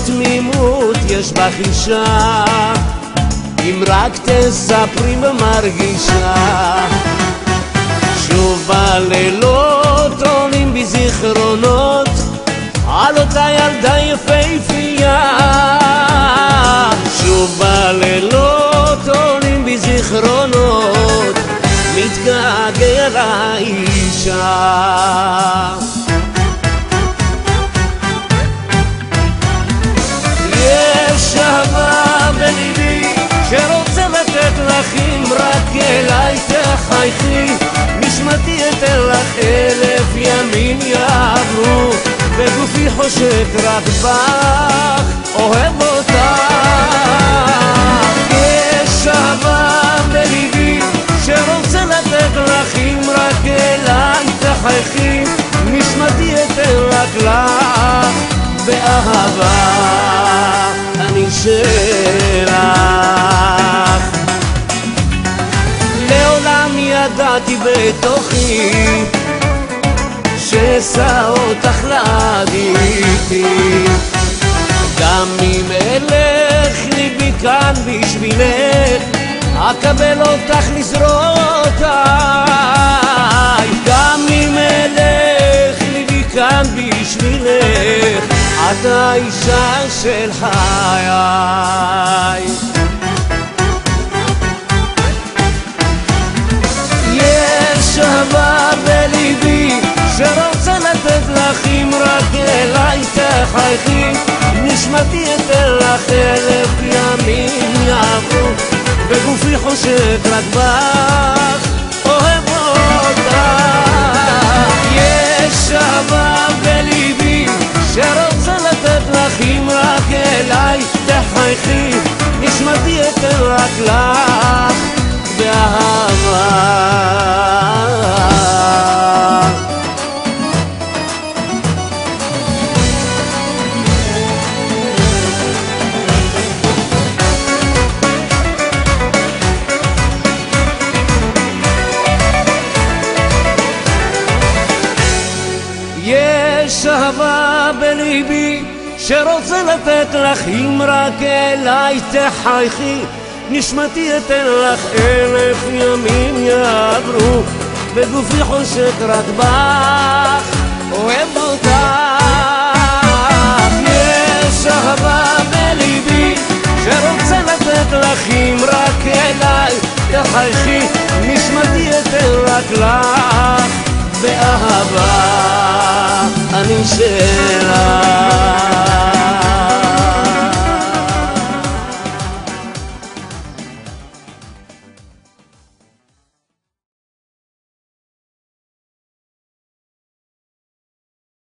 תמימות יש בך אישה, אם רק תספרי ומרגישה. שוב בלילות עולים בי זיכרונות על אותה ילדה יפהפייה. שוב בלילות עולים בי זיכרונות, מתגעגע לאישה. יש אהבה בליבי שרוצה לתת לך, אם רק אליי תחייכי, נשמתי אתן לך 1000 ימים יעברו, וגופי חושק רק בך, אוהב אותך. יש אהבה בליבי שרוצה לתת לך, אם רק אליי תחייכי, נשמתי אתן רק לך, באהבה אני שלך. לעולם ידעתי בתוכי שאשא אותך לעדיתי, גם אם אלך ליבי כאן בשבילך, אקבל אותך לזרועותיי. גם אם אלך ליבי כאן בשבילך, את האישה של חיי. יש אהבה בליבי שרוצה לתת לך, אם רק אליי תחייכי, נשמתי אתן לך 1000 ימים יעברו, וגופי חושק רק בך, אוהב אותך. יש אהבה בליבי שרוצה לתת לך, אם רק אליי תחייכי, נשמתי אתן רק לך, באהבה. יש אהבה בליבי שרוצה לתת לך, אם רק אליי תחייכי, נשמתי אתן לך 1000 ימים יעברו, וגופי חושק רק בך, אוהב אותך. יש אהבה בליבי שרוצה לתת לך, אם רק אליי תחייכי, נשמתי אתן רק לך, באהבה אני שלך.